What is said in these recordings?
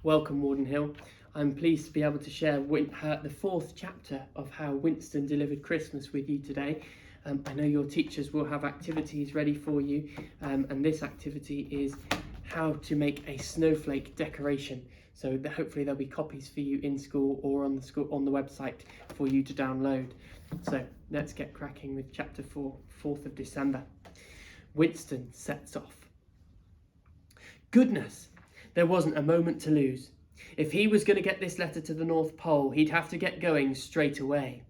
Welcome, Warden Hill. I'm pleased to be able to share the fourth chapter of How Winston Delivered Christmas with you today. I know your teachers will have activities ready for you, and this activity is how to make a snowflake decoration. So hopefully there'll be copies for you in school or on the website for you to download. So let's get cracking with chapter 4, 4th of December. Winston sets off. Goodness! There wasn't a moment to lose. If he was going to get this letter to the North Pole, he'd have to get going straight away.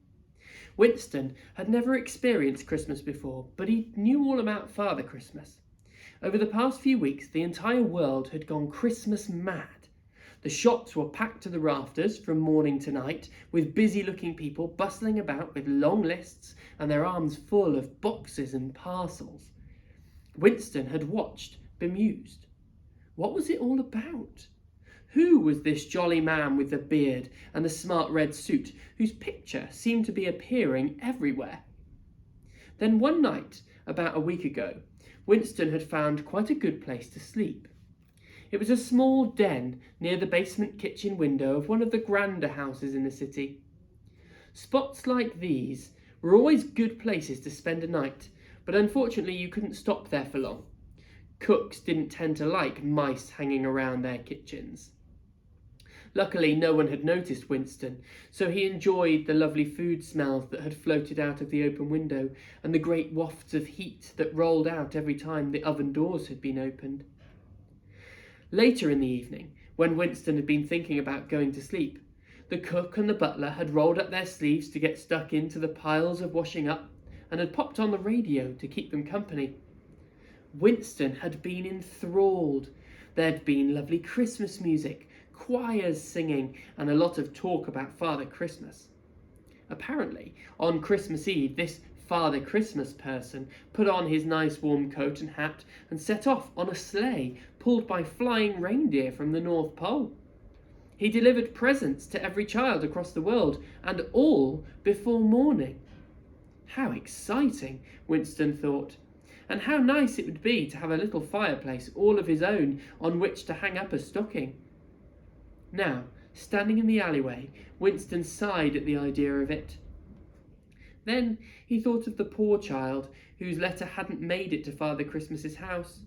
Winston had never experienced Christmas before, but he knew all about Father Christmas. Over the past few weeks, the entire world had gone Christmas mad. The shops were packed to the rafters from morning to night, with busy-looking people bustling about with long lists and their arms full of boxes and parcels. Winston had watched, bemused. What was it all about? Who was this jolly man with the beard and the smart red suit whose picture seemed to be appearing everywhere? Then one night, about a week ago, Winston had found quite a good place to sleep. It was a small den near the basement kitchen window of one of the grander houses in the city. Spots like these were always good places to spend a night, but unfortunately you couldn't stop there for long. Cooks didn't tend to like mice hanging around their kitchens. Luckily, no one had noticed Winston, so he enjoyed the lovely food smells that had floated out of the open window and the great wafts of heat that rolled out every time the oven doors had been opened. Later in the evening, when Winston had been thinking about going to sleep, the cook and the butler had rolled up their sleeves to get stuck into the piles of washing up and had popped on the radio to keep them company. Winston had been enthralled. There'd been lovely Christmas music, choirs singing, and a lot of talk about Father Christmas. Apparently, on Christmas Eve, this Father Christmas person put on his nice warm coat and hat and set off on a sleigh pulled by flying reindeer from the North Pole. He delivered presents to every child across the world, and all before morning. How exciting, Winston thought. And how nice it would be to have a little fireplace all of his own on which to hang up a stocking. Now, standing in the alleyway, Winston sighed at the idea of it. Then he thought of the poor child whose letter hadn't made it to Father Christmas's house.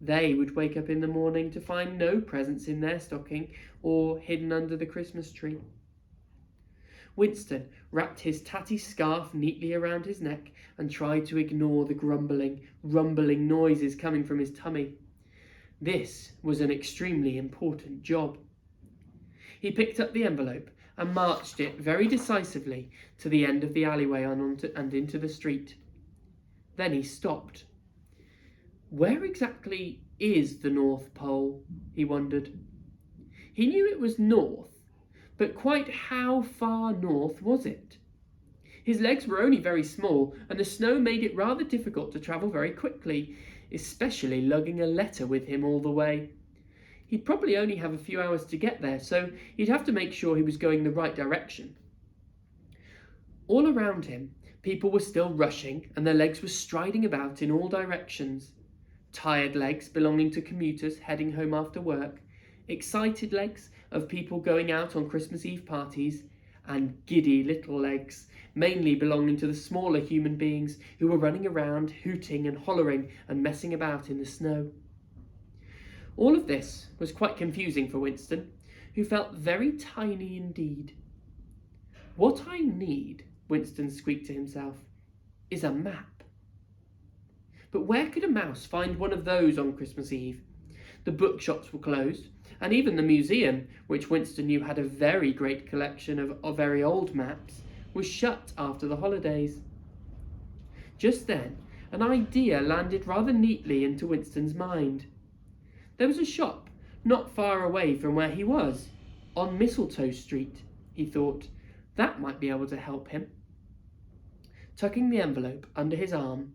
They would wake up in the morning to find no presents in their stocking or hidden under the Christmas tree. Winston wrapped his tatty scarf neatly around his neck and tried to ignore the rumbling noises coming from his tummy. This was an extremely important job. He picked up the envelope and marched it very decisively to the end of the alleyway and into the street. Then he stopped. Where exactly is the North Pole? He wondered. He knew it was north, but quite how far north was it? His legs were only very small, and the snow made it rather difficult to travel very quickly, especially lugging a letter with him all the way. He'd probably only have a few hours to get there, so he'd have to make sure he was going the right direction. All around him, people were still rushing, and their legs were striding about in all directions. Tired legs belonging to commuters heading home after work, excited legs of people going out on Christmas Eve parties, and giddy little legs, mainly belonging to the smaller human beings who were running around, hooting and hollering and messing about in the snow. All of this was quite confusing for Winston, who felt very tiny indeed. What I need, Winston squeaked to himself, is a map. But where could a mouse find one of those on Christmas Eve? The bookshops were closed, and even the museum, which Winston knew had a very great collection of very old maps, was shut after the holidays. Just then, an idea landed rather neatly into Winston's mind. There was a shop not far away from where he was, on Mistletoe Street, he thought. That might be able to help him. Tucking the envelope under his arm,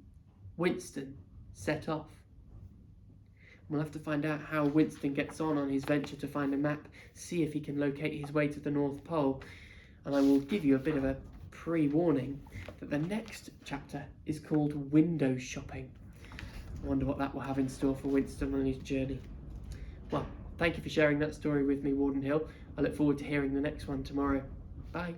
Winston set off. We'll have to find out how Winston gets on his venture to find a map, see if he can locate his way to the North Pole, and I will give you a bit of a pre-warning that the next chapter is called Window Shopping. I wonder what that will have in store for Winston on his journey. Well, Thank you for sharing that story with me, Warden Hill. I look forward to hearing the next one tomorrow. Bye.